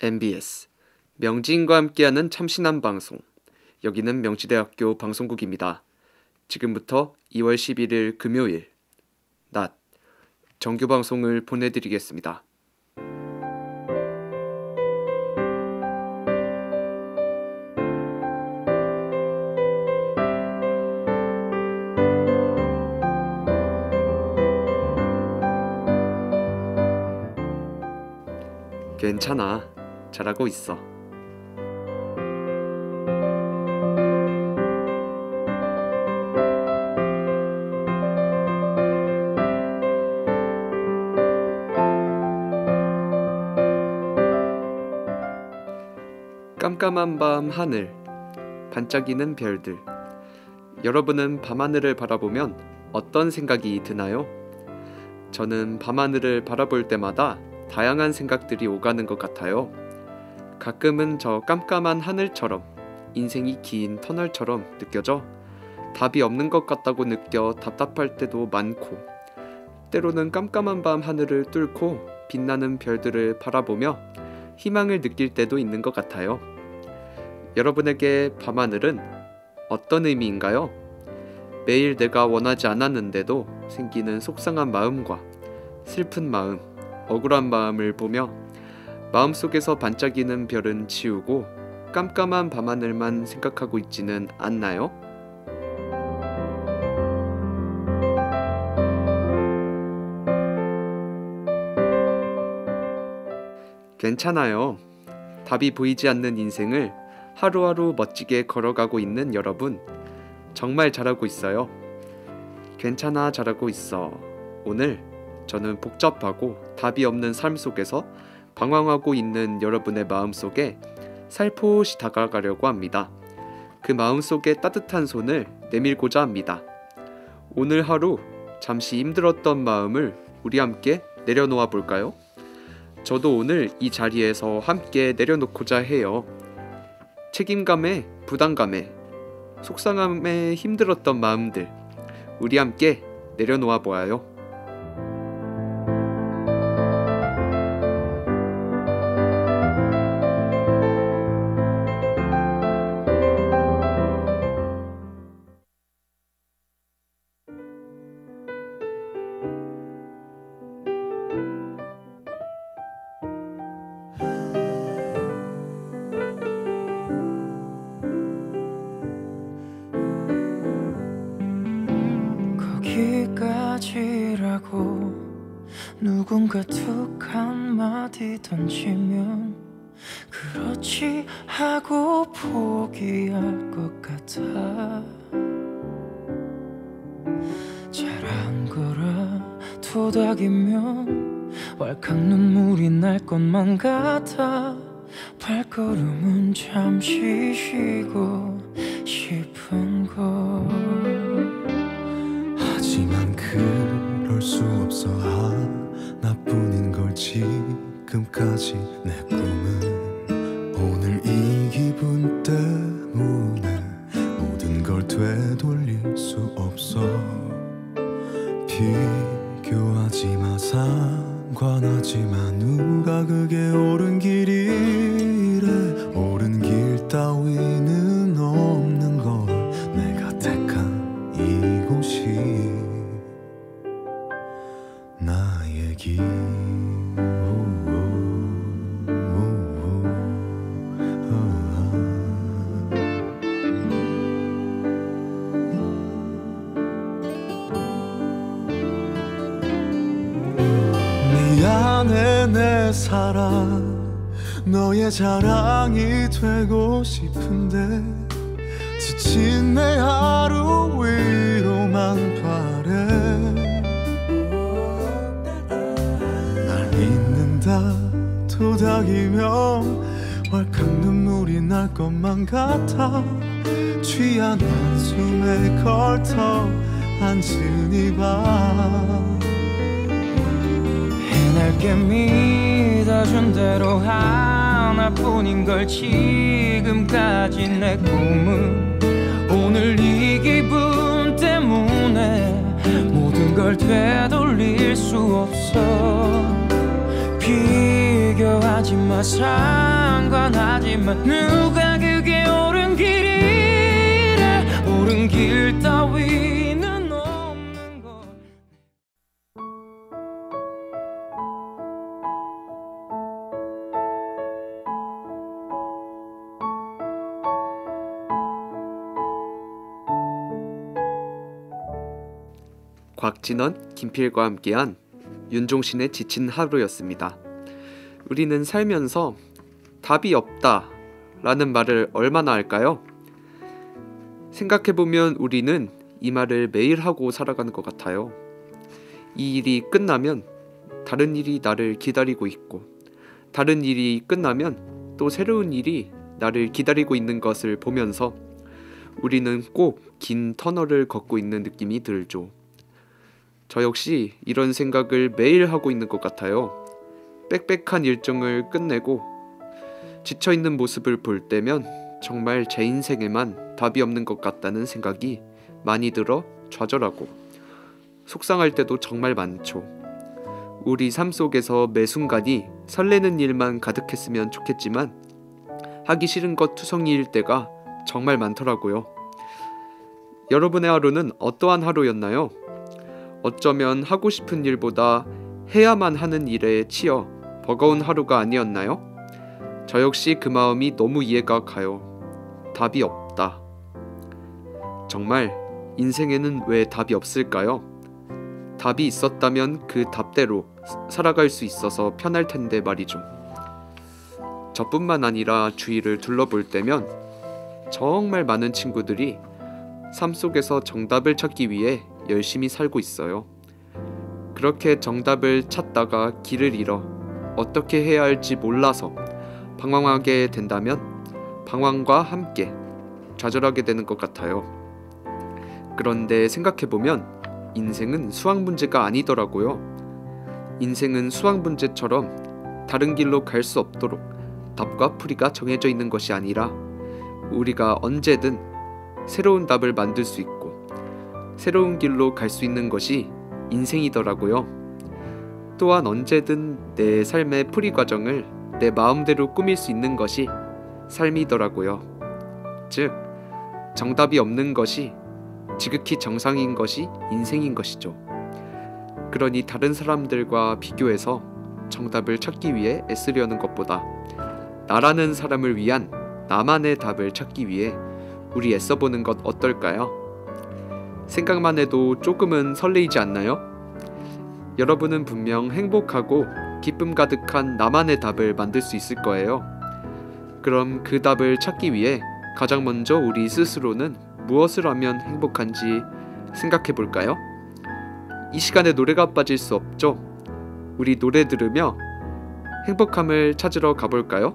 MBS 명지인과 함께하는 참신한 방송. 여기는 명지대학교 방송국입니다. 지금부터 2월 11일 금요일 낮 정규 방송을 보내드리겠습니다. 괜찮아. 잘하고 있어. 깜깜한 밤 하늘, 반짝이는 별들. 여러분은 밤하늘을 바라보면 어떤 생각이 드나요? 저는 밤하늘을 바라볼 때마다 다양한 생각들이 오가는 것 같아요. 가끔은 저 깜깜한 하늘처럼 인생이 긴 터널처럼 느껴져 답이 없는 것 같다고 느껴 답답할 때도 많고, 때로는 깜깜한 밤 하늘을 뚫고 빛나는 별들을 바라보며 희망을 느낄 때도 있는 것 같아요. 여러분에게 밤하늘은 어떤 의미인가요? 매일 내가 원하지 않았는데도 생기는 속상한 마음과 슬픈 마음, 억울한 마음을 보며 마음속에서 반짝이는 별은 지우고 깜깜한 밤하늘만 생각하고 있지는 않나요? 괜찮아요. 답이 보이지 않는 인생을 하루하루 멋지게 걸어가고 있는 여러분, 정말 잘하고 있어요. 괜찮아, 잘하고 있어. 오늘 저는 복잡하고 답이 없는 삶 속에서 방황하고 있는 여러분의 마음속에 살포시 다가가려고 합니다. 그 마음속에 따뜻한 손을 내밀고자 합니다. 오늘 하루 잠시 힘들었던 마음을 우리 함께 내려놓아 볼까요? 저도 오늘 이 자리에서 함께 내려놓고자 해요. 책임감에, 부담감에, 속상함에 힘들었던 마음들, 우리 함께 내려놓아 보아요. 거기까지라고 누군가 툭 한마디 던지면 그렇지 하고 포기할 것 같아. 잘한 거라 토닥이면 왈칵 눈물이 날 것만 같아. 발걸음은 잠시 쉬고 싶은 걸. 하지만 그럴 수 없어. 하나뿐인 걸 지금까지. 내 꿈은 오늘 이 기분 때문에 모든 걸 되돌릴 수 없어. 비교하지 마, 상관하지 마. 누가 그게 옳은 길이래. 옳은 길 따위는 없는 걸. 내가 택한 이곳이 나의 길. 미안해 내 사랑, 너의 자랑이 되고 싶은데 지친 내 하루 위로만 바래. 날 잊는다 토닥이면 왈칵 눈물이 날 것만 같아. 취한 한숨에 걸터 앉은 이 밤. 해낼게 믿어준 대로 하나뿐인 걸 지금까지. 내 꿈은 오늘 이 기분 때문에 모든 걸 되돌릴 수 없어. 비교 두려워하지마 상관하지마 누가 그게 옳은 길이래 옳은 길 따위는 없는 걸 곽진원, 김필과 함께한 윤종신의 지친 하루였습니다. 우리는 살면서 답이 없다 라는 말을 얼마나 할까요? 생각해보면 우리는 이 말을 매일 하고 살아가는 것 같아요. 이 일이 끝나면 다른 일이 나를 기다리고 있고 다른 일이 끝나면 또 새로운 일이 나를 기다리고 있는 것을 보면서 우리는 꼭 긴 터널을 걷고 있는 느낌이 들죠. 저 역시 이런 생각을 매일 하고 있는 것 같아요. 빽빽한 일정을 끝내고 지쳐있는 모습을 볼 때면 정말 제 인생에만 답이 없는 것 같다는 생각이 많이 들어 좌절하고 속상할 때도 정말 많죠. 우리 삶 속에서 매 순간이 설레는 일만 가득했으면 좋겠지만 하기 싫은 것 투성이일 때가 정말 많더라고요. 여러분의 하루는 어떠한 하루였나요? 어쩌면 하고 싶은 일보다 해야만 하는 일에 치여 버거운 하루가 아니었나요? 저 역시 그 마음이 너무 이해가 가요. 답이 없다. 정말 인생에는 왜 답이 없을까요? 답이 있었다면 그 답대로 살아갈 수 있어서 편할 텐데 말이죠. 저뿐만 아니라 주위를 둘러볼 때면 정말 많은 친구들이 삶 속에서 정답을 찾기 위해 열심히 살고 있어요. 그렇게 정답을 찾다가 길을 잃어 어떻게 해야 할지 몰라서 방황하게 된다면 방황과 함께 좌절하게 되는 것 같아요. 그런데 생각해보면 인생은 수학 문제가 아니더라고요. 인생은 수학 문제처럼 다른 길로 갈 수 없도록 답과 풀이가 정해져 있는 것이 아니라 우리가 언제든 새로운 답을 만들 수 있고 새로운 길로 갈 수 있는 것이 인생이더라고요. 또한 언제든 내 삶의 풀이 과정을 내 마음대로 꾸밀 수 있는 것이 삶이더라고요. 즉, 정답이 없는 것이 지극히 정상인 것이 인생인 것이죠. 그러니 다른 사람들과 비교해서 정답을 찾기 위해 애쓰려는 것보다 나라는 사람을 위한 나만의 답을 찾기 위해 우리 애써보는 것 어떨까요? 생각만 해도 조금은 설레이지 않나요? 여러분은 분명 행복하고 기쁨 가득한 나만의 답을 만들 수 있을 거예요. 그럼 그 답을 찾기 위해 가장 먼저 우리 스스로는 무엇을 하면 행복한지 생각해 볼까요? 이 시간에 노래가 빠질 수 없죠? 우리 노래 들으며 행복함을 찾으러 가볼까요?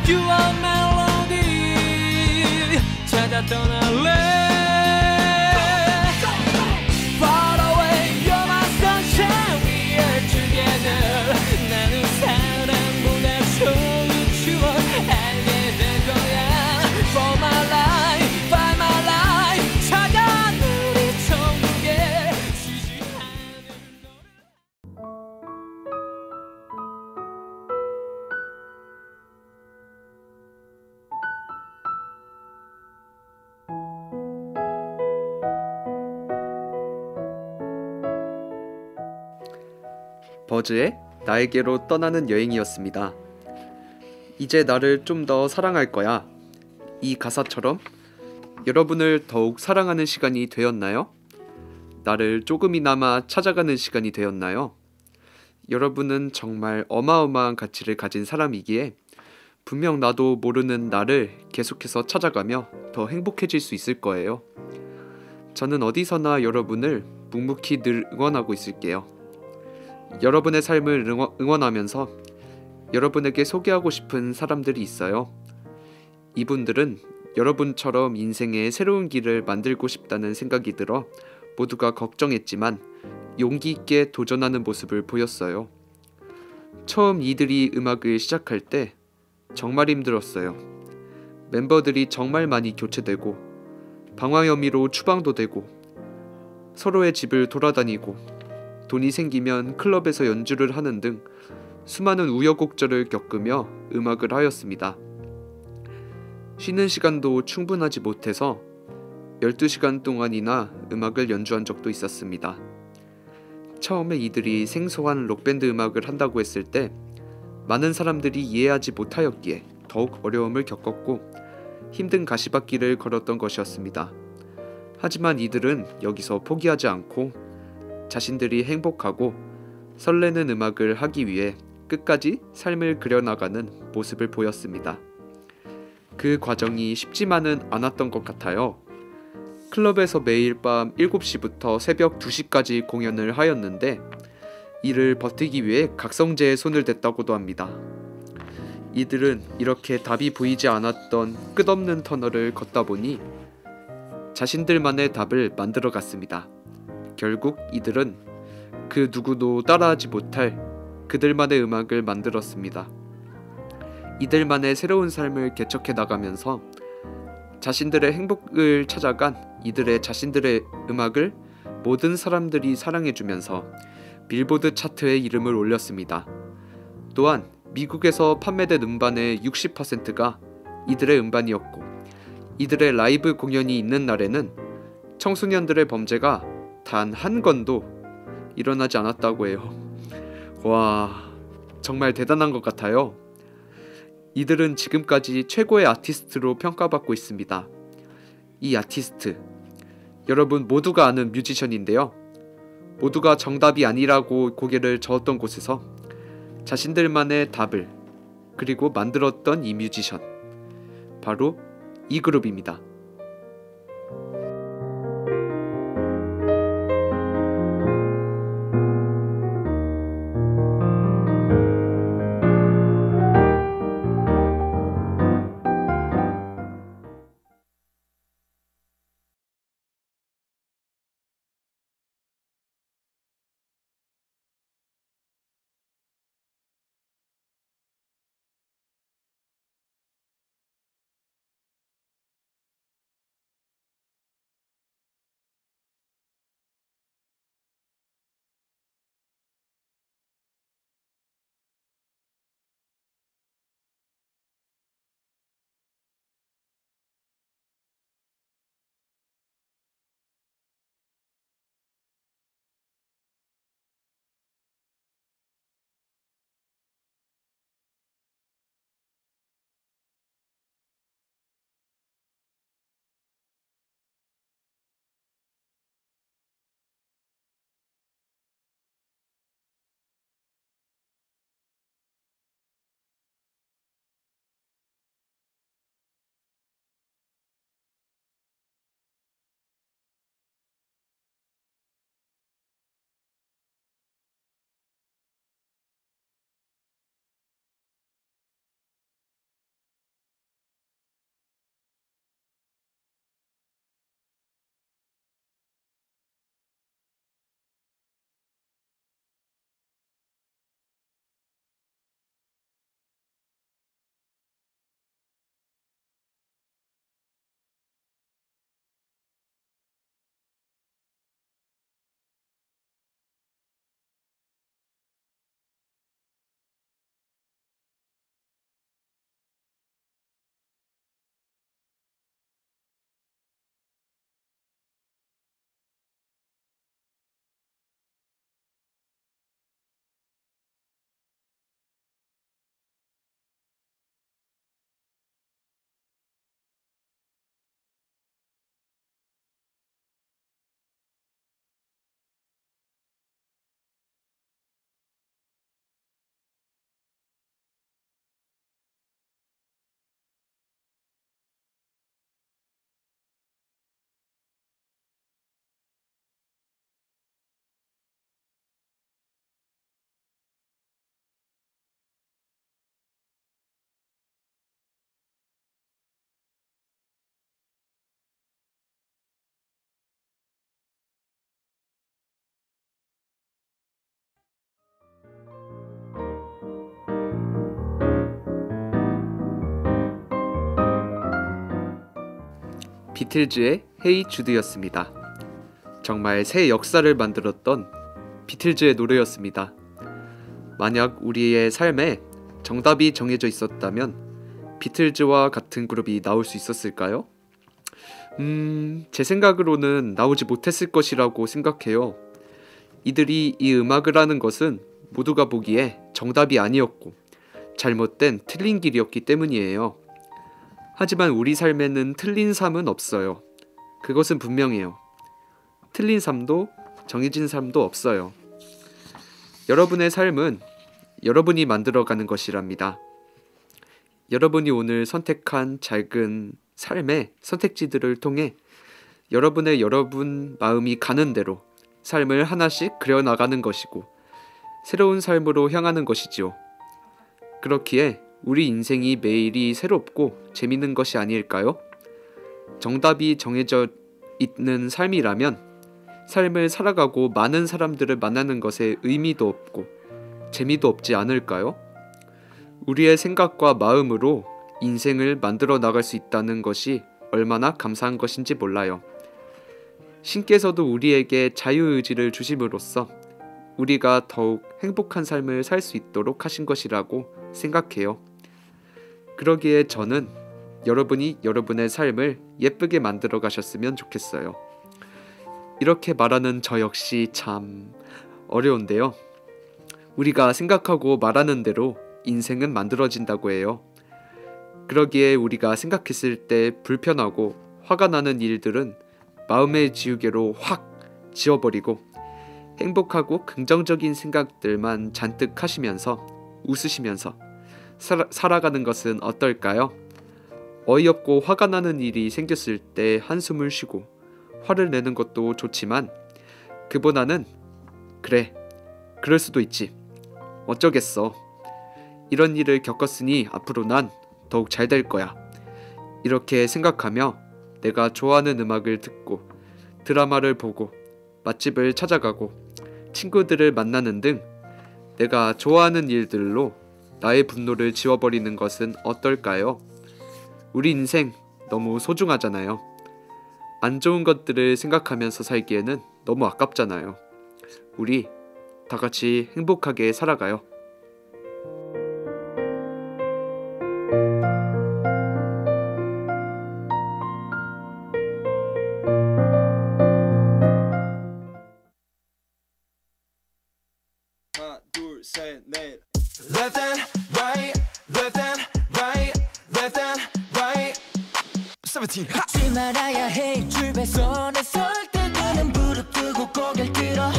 pure melody 찾아 떠날래 Far away you're my sunshine we are together 나는 사랑보다 좋은 추억 알게 될 거야 For my life, by my life 찾아온 우리 천국에 쉬지 않은 버즈의 나에게로 떠나는 여행이었습니다. 이제 나를 좀 더 사랑할 거야. 이 가사처럼 여러분을 더욱 사랑하는 시간이 되었나요? 나를 조금이나마 찾아가는 시간이 되었나요? 여러분은 정말 어마어마한 가치를 가진 사람이기에 분명 나도 모르는 나를 계속해서 찾아가며 더 행복해질 수 있을 거예요. 저는 어디서나 여러분을 묵묵히 늘 응원하고 있을게요. 여러분의 삶을 응원하면서 여러분에게 소개하고 싶은 사람들이 있어요. 이분들은 여러분처럼 인생의 새로운 길을 만들고 싶다는 생각이 들어 모두가 걱정했지만 용기 있게 도전하는 모습을 보였어요. 처음 이들이 음악을 시작할 때 정말 힘들었어요. 멤버들이 정말 많이 교체되고 방화 혐의로 추방도 되고 서로의 집을 돌아다니고 돈이 생기면 클럽에서 연주를 하는 등 수많은 우여곡절을 겪으며 음악을 하였습니다. 쉬는 시간도 충분하지 못해서 12시간 동안이나 음악을 연주한 적도 있었습니다. 처음에 이들이 생소한 록밴드 음악을 한다고 했을 때 많은 사람들이 이해하지 못하였기에 더욱 어려움을 겪었고 힘든 가시밭길을 걸었던 것이었습니다. 하지만 이들은 여기서 포기하지 않고 자신들이 행복하고 설레는 음악을 하기 위해 끝까지 삶을 그려나가는 모습을 보였습니다. 그 과정이 쉽지만은 않았던 것 같아요. 클럽에서 매일 밤 7시부터 새벽 2시까지 공연을 하였는데 이를 버티기 위해 각성제에 손을 댔다고도 합니다. 이들은 이렇게 답이 보이지 않았던 끝없는 터널을 걷다 보니 자신들만의 답을 만들어 갔습니다. 결국 이들은 그 누구도 따라하지 못할 그들만의 음악을 만들었습니다. 이들만의 새로운 삶을 개척해 나가면서 자신들의 행복을 찾아간 이들의 자신들의 음악을 모든 사람들이 사랑해주면서 빌보드 차트에 이름을 올렸습니다. 또한 미국에서 판매된 음반의 60%가 이들의 음반이었고 이들의 라이브 공연이 있는 날에는 청소년들의 범죄가 단 한 건도 일어나지 않았다고 해요. 와, 정말 대단한 것 같아요. 이들은 지금까지 최고의 아티스트로 평가받고 있습니다. 이 아티스트, 여러분 모두가 아는 뮤지션인데요. 모두가 정답이 아니라고 고개를 저었던 곳에서 자신들만의 답을 그리고 만들었던 이 뮤지션, 바로 이 그룹입니다. 비틀즈의 헤이 주드였습니다. 정말 새 역사를 만들었던 비틀즈의 노래였습니다. 만약 우리의 삶에 정답이 정해져 있었다면 비틀즈와 같은 그룹이 나올 수 있었을까요? 제 생각으로는 나오지 못했을 것이라고 생각해요. 이들이 이 음악을 하는 것은 모두가 보기에 정답이 아니었고 잘못된 틀린 길이었기 때문이에요. 하지만 우리 삶에는 틀린 삶은 없어요. 그것은 분명해요. 틀린 삶도 정해진 삶도 없어요. 여러분의 삶은 여러분이 만들어가는 것이랍니다. 여러분이 오늘 선택한 작은 삶의 선택지들을 통해 여러분 마음이 가는 대로 삶을 하나씩 그려나가는 것이고 새로운 삶으로 향하는 것이지요. 그렇기에 우리 인생이 매일이 새롭고 재밌는 것이 아닐까요? 정답이 정해져 있는 삶이라면 삶을 살아가고 많은 사람들을 만나는 것에 의미도 없고 재미도 없지 않을까요? 우리의 생각과 마음으로 인생을 만들어 나갈 수 있다는 것이 얼마나 감사한 것인지 몰라요. 신께서도 우리에게 자유의지를 주심으로써 우리가 더욱 행복한 삶을 살 수 있도록 하신 것이라고 생각해요. 그러기에 저는 여러분이 여러분의 삶을 예쁘게 만들어 가셨으면 좋겠어요. 이렇게 말하는 저 역시 참 어려운데요. 우리가 생각하고 말하는 대로 인생은 만들어진다고 해요. 그러기에 우리가 생각했을 때 불편하고 화가 나는 일들은 마음의 지우개로 확 지워버리고 행복하고 긍정적인 생각들만 잔뜩 하시면서 웃으시면서 살아가는 것은 어떨까요? 어이없고 화가 나는 일이 생겼을 때 한숨을 쉬고 화를 내는 것도 좋지만 그보다는 그래, 그럴 수도 있지. 어쩌겠어. 이런 일을 겪었으니 앞으로 난 더욱 잘 될 거야. 이렇게 생각하며 내가 좋아하는 음악을 듣고 드라마를 보고 맛집을 찾아가고 친구들을 만나는 등 내가 좋아하는 일들로 나의 분노를 지워버리는 것은 어떨까요? 우리 인생 너무 소중하잖아요. 안 좋은 것들을 생각하면서 살기에는 너무 아깝잖아요. 우리 다 같이 행복하게 살아가요. 하나 둘 셋 넷. Left and right, left and right, left and right. 17. 잊지 말아야 해 줄배선에 설 때 그는 무릎 뜨고 고개를 들어.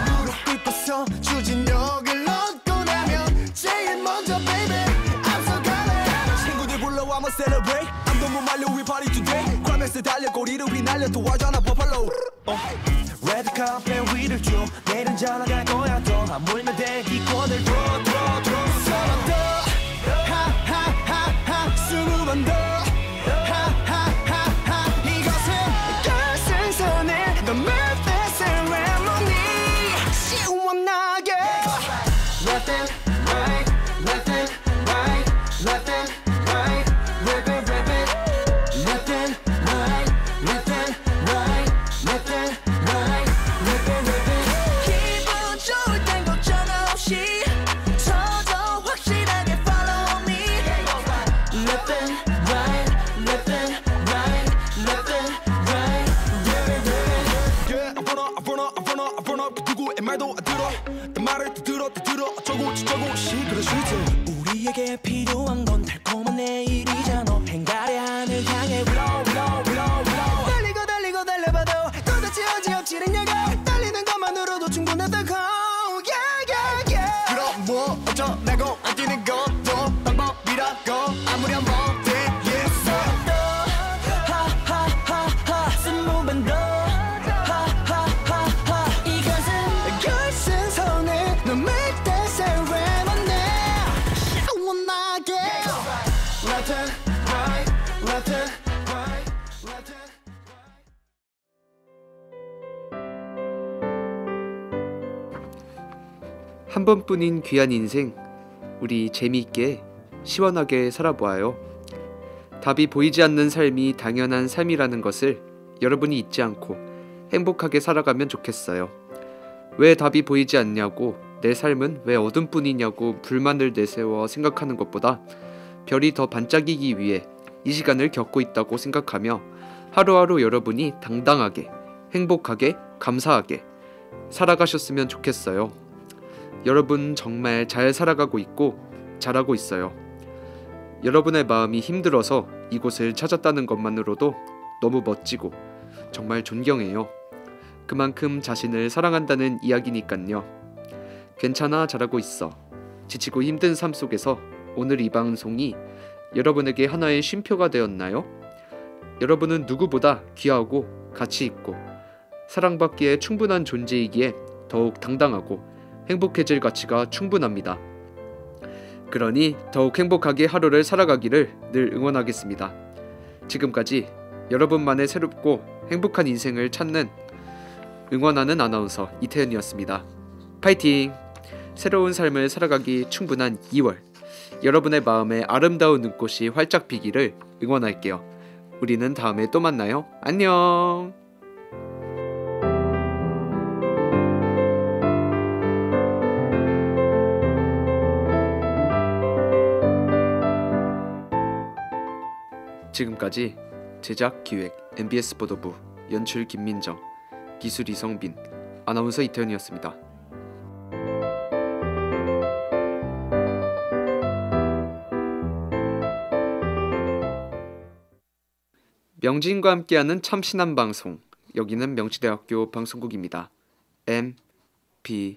무릎을 뻗어 추진력을 얻고 나면 제일 먼저 baby 앞서가네. 친구들 불러 I'ma celebrate. I'm 너무 말려 we party today. 과메스 달려 꼬리를 휘날려 도와줘나 버팔로. 레드 카펫 위를 쭉 내일은 잘 나갈 거야 더 아물면 돼 기권을 들어 서너 더 하하하하 20번 더 하하하하 이것은 결승선에 The birthday ceremony 시원하게 Left and right, left and right, left and right Rip it, rip it Left and right, left and right, left and right Rip it, rip it 기분 좋을 땐 걱정 없이 저도 확실하게 follow me Left and right, left and right, left and right Rip it, rip it Yeah, I wanna 누구의 말도 안 들어 내 말을 또 들어 어쩌고 저쩌고 시끄러 싫지 우리에게 필요한 건 달콤한 내일이잖아 행가래 하늘 향해 달리고 달려봐도 도대체 어찌 능력을 달리는 것만으로도 충분하다고 그럼 뭐 어쩌라고 안 뛰는 것도 방법이라고 아무리 한번 되겠어 하하하하 스무번 더 하하하하 이것은 결승선에 너 make that ceremony 시원하게 Left and right, left and right, left and 한 번뿐인 귀한 인생, 우리 재미있게 시원하게 살아보아요. 답이 보이지 않는 삶이 당연한 삶이라는 것을 여러분이 잊지 않고 행복하게 살아가면 좋겠어요. 왜 답이 보이지 않냐고, 내 삶은 왜 어둠뿐이냐고 불만을 내세워 생각하는 것보다 별이 더 반짝이기 위해 이 시간을 겪고 있다고 생각하며 하루하루 여러분이 당당하게, 행복하게, 감사하게 살아가셨으면 좋겠어요. 여러분 정말 잘 살아가고 있고 잘하고 있어요. 여러분의 마음이 힘들어서 이곳을 찾았다는 것만으로도 너무 멋지고 정말 존경해요. 그만큼 자신을 사랑한다는 이야기니깐요. 괜찮아, 잘하고 있어. 지치고 힘든 삶 속에서 오늘 이 방송이 여러분에게 하나의 쉼표가 되었나요? 여러분은 누구보다 귀하고 가치 있고 사랑받기에 충분한 존재이기에 더욱 당당하고 행복해질 가치가 충분합니다. 그러니 더욱 행복하게 하루를 살아가기를 늘 응원하겠습니다. 지금까지 여러분만의 새롭고 행복한 인생을 찾는 응원하는 아나운서 이태현이었습니다. 파이팅! 새로운 삶을 살아가기 충분한 2월, 여러분의 마음에 아름다운 눈꽃이 활짝 피기를 응원할게요. 우리는 다음에 또 만나요. 안녕! 지금까지 제작 기획 MBS 보도부, 연출 김민정, 기술 이성빈, 아나운서 이태현이었습니다. 명진과 함께하는 참신한 방송, 여기는 명치대학교 방송국입니다. MBS